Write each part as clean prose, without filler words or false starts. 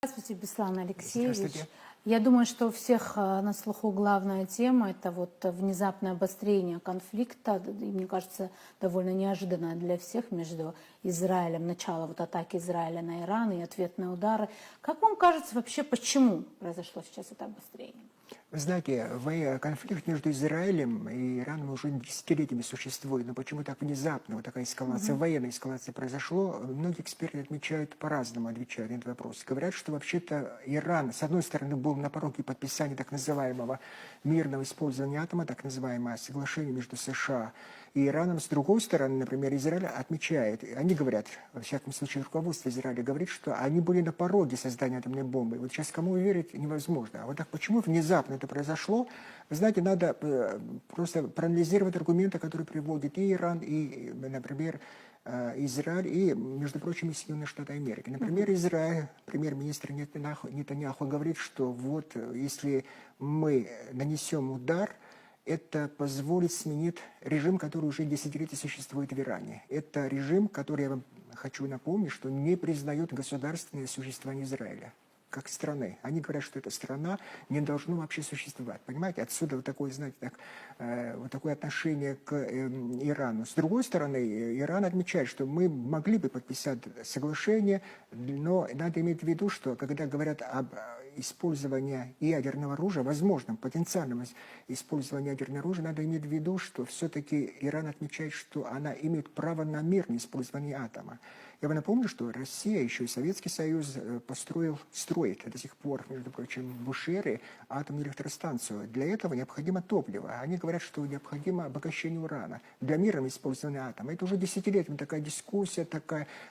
Здравствуйте, Беслан Алексеевич. Здравствуйте. Я думаю, что у всех на слуху главная тема – это вот внезапное обострение конфликта, и, мне кажется, довольно неожиданно для всех между Израилем, начало вот атаки Израиля на Иран и ответные удары. Как вам кажется вообще, почему произошло сейчас это обострение? Вы знаете, конфликт между Израилем и Ираном уже десятилетиями существует, но почему так внезапно вот такая эскалация, военная эскалация произошло, многие эксперты отмечают по-разному, отвечают на этот вопрос. Говорят, что вообще-то Иран, с одной стороны, был на пороге подписания так называемого мирного использования атома, так называемое соглашение между США и Ираном. С другой стороны, например, Израиль отмечает, они говорят, во всяком случае, руководство Израиля говорит, что они были на пороге создания атомной бомбы. Вот сейчас кому верить невозможно. А вот так почему внезапно это произошло? Вы знаете, надо просто проанализировать аргументы, которые приводят и Иран, и, например, Израиль, и, между прочим, и Соединенные Штаты Америки. Например, Израиль, премьер-министр Нетаньяху говорит, что вот если мы нанесем удар, это позволит сменить режим, который уже десятилетия существует в Иране. Это режим, который, я вам хочу напомнить, что не признает государственное существование Израиля как страны. Они говорят, что эта страна не должна вообще существовать. Понимаете, отсюда вот такое, знаете, вот такое отношение к Ирану. С другой стороны, Иран отмечает, что мы могли бы подписать соглашение, но надо иметь в виду, что когда говорят об использовании ядерного оружия, возможном, потенциальном использовании ядерного оружия, надо иметь в виду, что все-таки Иран отмечает, что она имеет право на мирное использование атома. Я вам напомню, что Россия, еще и Советский Союз строит до сих пор, между прочим, в Бушере атомную электростанцию. Для этого необходимо топливо. Они говорят, что необходимо обогащение урана для мирного использования атома. Это уже десятилетиями такая дискуссия,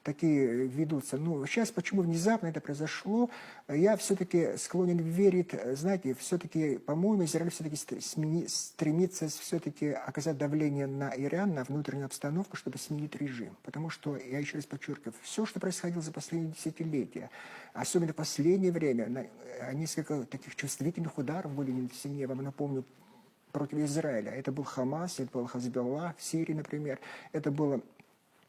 такие ведутся. Но сейчас почему внезапно это произошло, я все-таки склонен верить, знаете, все-таки, по-моему, Израиль все-таки стремится все-таки оказать давление на Иран, на внутреннюю обстановку, чтобы сменить режим. Потому что, я еще раз подчеркиваю, все, что происходило за последние десятилетия, особенно в последнее время, несколько таких чувствительных ударов были нанесены, я вам напомню, против Израиля. Это был Хамас, это был Хазбалла в Сирии, например, это было...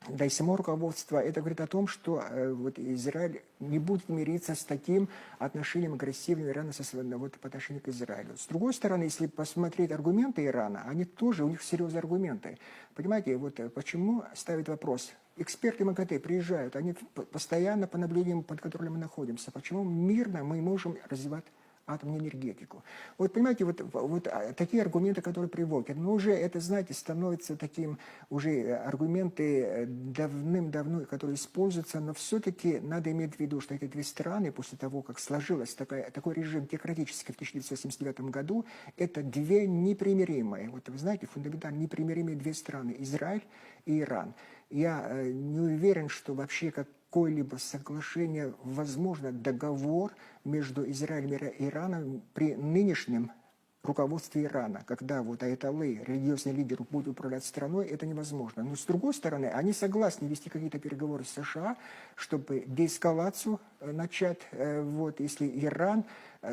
Да и само руководство, это говорит о том, что вот Израиль не будет мириться с таким отношением агрессивным Ирана вот, по отношению к Израилю. С другой стороны, если посмотреть аргументы Ирана, они тоже, у них серьезные аргументы. Понимаете, вот почему ставят вопрос? Эксперты МАГАТЭ приезжают, они постоянно по наблюдениям, под которыми мы находимся. Почему мирно мы можем развивать атомную энергетику? Вот понимаете, вот такие аргументы, которые приводят, но уже это, знаете, становится таким уже аргументы давным-давно, которые используются, но все-таки надо иметь в виду, что эти две страны, после того, как сложился такой режим теократический в 1979 году, это две непримиримые, вот вы знаете, фундаментально непримиримые две страны, Израиль и Иран. Я не уверен, что вообще какое-либо соглашение, возможно, договор между Израилем и Ираном при нынешнем руководстве Ирана, когда вот аятоллы, религиозный лидер, будет управлять страной, это невозможно. Но с другой стороны, они согласны вести какие-то переговоры с США, чтобы деэскалацию начать, вот, если Иран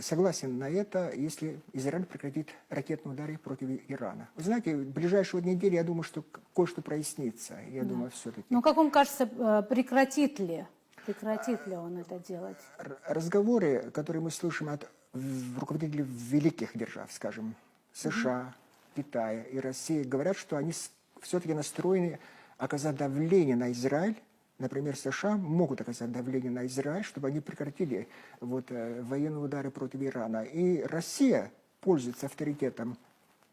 согласен на это, если Израиль прекратит ракетные удары против Ирана. Вы знаете, в ближайшие недели, я думаю, что кое-что прояснится. Я думаю, все-таки. Ну, как вам кажется, прекратит ли он это делать? Разговоры, которые мы слышим от руководителей великих держав, скажем, США, Китая и России, говорят, что они все-таки настроены оказать давление на Израиль. Например, США могут оказать давление на Израиль, чтобы они прекратили вот, военные удары против Ирана. И Россия пользуется авторитетом.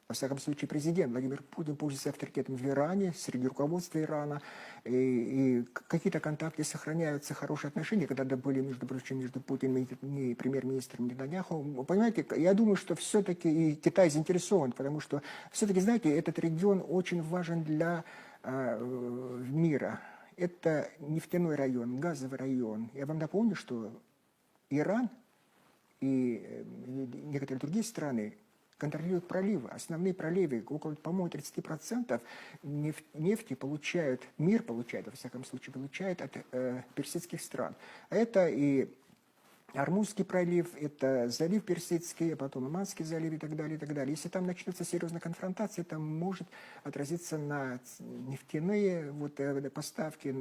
Во всяком случае, президент Владимир Путин пользуется авторитетом в Иране, среди руководства Ирана. И какие-то контакты сохраняются, хорошие отношения, когда были, между прочим, между Путиным и премьер-министром Нетаньяху. Понимаете, я думаю, что все-таки и Китай заинтересован, потому что все-таки, знаете, этот регион очень важен для мира. Это нефтяной район, газовый район. Я вам напомню, что Иран и некоторые другие страны контролируют проливы, основные проливы, около, по-моему, 30% нефти получают, мир получает, во всяком случае, получает от персидских стран. А это и Ормузский пролив, это залив Персидский, а потом Иманский залив и так далее, и так далее. Если там начнется серьезная конфронтация, это может отразиться на нефтяные вот, поставки,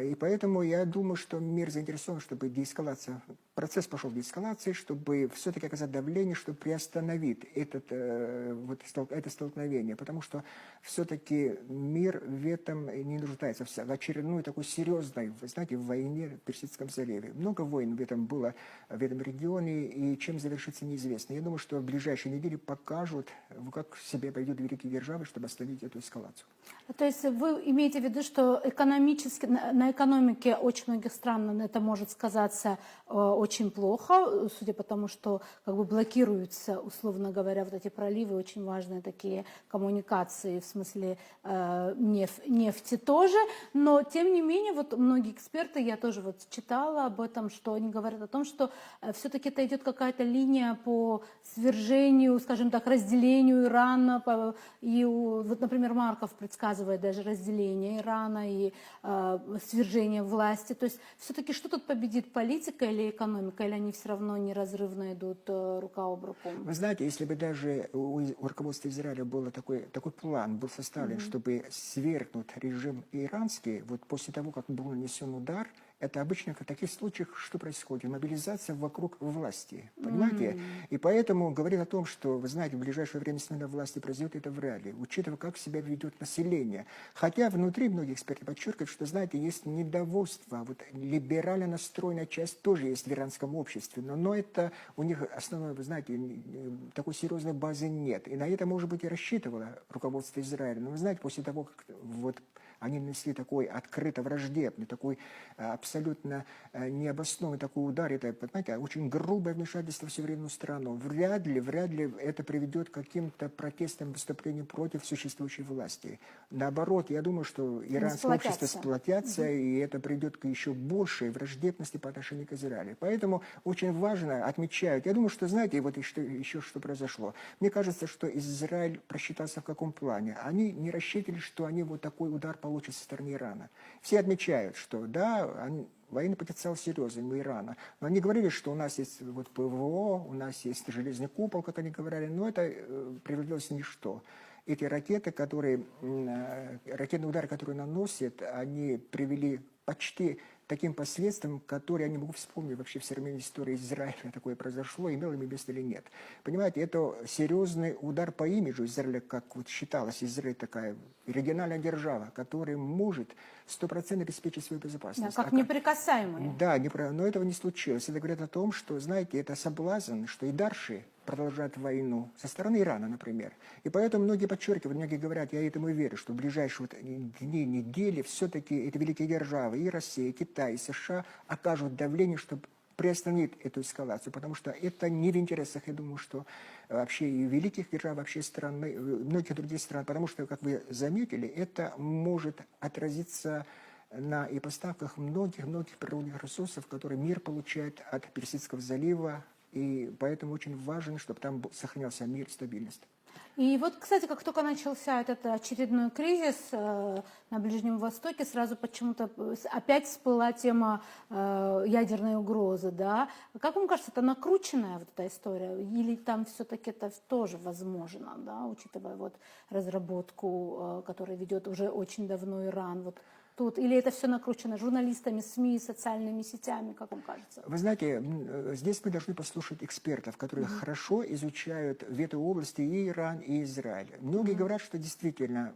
и поэтому я думаю, что мир заинтересован, чтобы деэскалация процесс пошел в эскалации, чтобы все-таки оказать давление, чтобы приостановить это столкновение, потому что все-таки мир в этом не нуждается в очередной такой серьезной, вы знаете, войне в Персидском заливе. Много войн в этом было, в этом регионе, и чем завершится неизвестно. Я думаю, что в ближайшие недели покажут, как себя поведут великие державы, чтобы остановить эту эскалацию. То есть вы имеете в виду, что экономически, на экономике очень многих стран это может сказаться очень плохо, судя по тому, что как бы блокируются, условно говоря, вот эти проливы, очень важные такие коммуникации, в смысле нефти тоже, но тем не менее, вот многие эксперты, я тоже вот читала об этом, что они говорят о том, что все-таки это идет какая-то линия по свержению, скажем так, разделению Ирана, и вот, например, Марков предсказывает даже разделение Ирана и свержение власти. То есть все-таки что тут победит, политика или экономика, или они все равно неразрывно идут рука об руку? Вы знаете, если бы даже у руководства Израиля был такой план, был составлен, чтобы свергнуть режим иранский, вот после того, как был нанесен удар, это обычно в таких случаях что происходит? Мобилизация вокруг власти, понимаете? И поэтому говорит о том, что, вы знаете, в ближайшее время смена власти произойдет, это вряд ли, учитывая, как себя ведет население. Хотя внутри многие эксперты подчеркивают, что, знаете, есть недовольство, вот либерально настроенная часть тоже есть в иранском обществе, но это у них основное, вы знаете, такой серьезной базы нет. И на это, может быть, и рассчитывало руководство Израиля. Но вы знаете, после того, как вот они нанесли такой открыто враждебный, такой абсолютно необоснованный такой удар, это, понимаете, очень грубое вмешательство в суверенную страну. Вряд ли это приведет к каким-то протестным выступлениям против существующей власти. Наоборот, я думаю, что иранское общество сплотятся, и это приведет к еще большей враждебности по отношению к Израилю. Поэтому очень важно отмечают. Я думаю, что, знаете, вот еще что произошло. Мне кажется, что Израиль просчитался в каком плане. Они не рассчитывали, что они вот такой удар получат со стороны Ирана. Все отмечают, что да, военный потенциал серьезный у Ирана. Но они говорили, что у нас есть вот ПВО, у нас есть железный купол, как они говорили, но это превратилось в ничто. Эти ракеты, ракетные удары, которые наносят, они привели почти таким последствиям, которые я не могу вспомнить вообще в современной истории Израиля такое произошло, имело ли место или нет. Понимаете, это серьезный удар по имиджу Израиля, как вот считалось, Израиль такая региональная держава, которая может 100% обеспечить свою безопасность. Да, как неприкасаемые. Да, но этого не случилось. Это говорит о том, что, знаете, это соблазн, что и дальше продолжать войну со стороны Ирана, например. И поэтому многие подчеркивают, многие говорят, я этому верю, что в ближайшие дни, недели все-таки эти великие державы, и Россия, и Китай, и США окажут давление, чтобы приостановить эту эскалацию, потому что это не в интересах, я думаю, что вообще и великих держав, вообще страны, многих других стран, потому что, как вы заметили, это может отразиться на и поставках многих природных ресурсов, которые мир получает от Персидского залива, и поэтому очень важно, чтобы там сохранялся мир и стабильность. И вот, кстати, как только начался этот очередной кризис на Ближнем Востоке, сразу почему-то опять всплыла тема ядерной угрозы, да? Как вам кажется, это накрученная вот эта история, или там все-таки это тоже возможно, да, учитывая вот разработку, которую ведет уже очень давно Иран, вот тут, или это все накручено журналистами, СМИ, социальными сетями, как вам кажется? Вы знаете, здесь мы должны послушать экспертов, которые хорошо изучают в этой области и Иран, и Израиль. Многие говорят, что действительно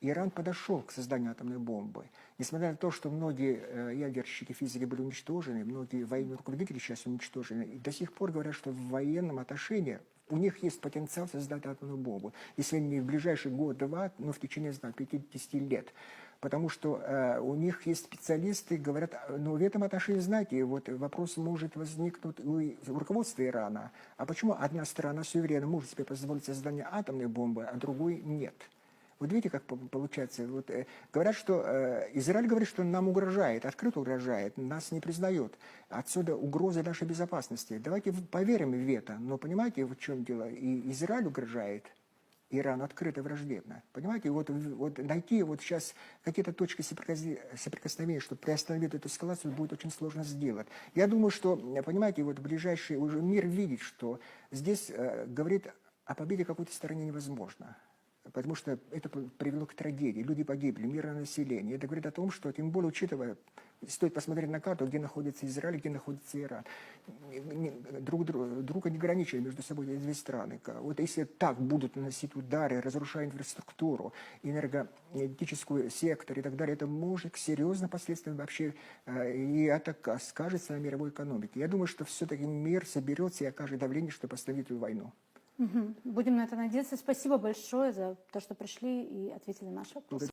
Иран подошел к созданию атомной бомбы. Несмотря на то, что многие ядерщики физики были уничтожены, многие военные руководители сейчас уничтожены, и до сих пор говорят, что в военном отношении у них есть потенциал создать атомную бомбу. Если не в ближайший год-два, но в течение, 50 лет. Потому что у них есть специалисты, говорят, ну в этом отношении, знаете, вот вопрос может возникнуть у руководства Ирана. А почему одна страна суверенно может себе позволить создание атомной бомбы, а другой нет? Вот видите, как получается? Вот, говорят, что Израиль говорит, что нам угрожает, открыто угрожает, нас не признает. Отсюда угроза нашей безопасности. Давайте поверим в это. Но понимаете, в чем дело? И Израиль угрожает. Иран открыто враждебно. Понимаете, вот найти вот сейчас какие-то точки соприкосновения, чтобы приостановить эту эскалацию, будет очень сложно сделать. Я думаю, что, понимаете, вот ближайший уже мир видит, что здесь говорит о победе какой-то стороне невозможно. Потому что это привело к трагедии. Люди погибли, мирное население. Это говорит о том, что, тем более, учитывая Стоит посмотреть на карту, где находится Израиль, где находится Иран. Друга не граничат между собой эти две страны. Вот если так будут наносить удары, разрушая инфраструктуру, энергетическую сектор и так далее, это может к серьезным последствиям вообще, и это скажется на мировой экономике. Я думаю, что все-таки мир соберется и окажет давление, чтобы остановить эту войну. Будем на это надеяться. Спасибо большое за то, что пришли и ответили на наши вопросы.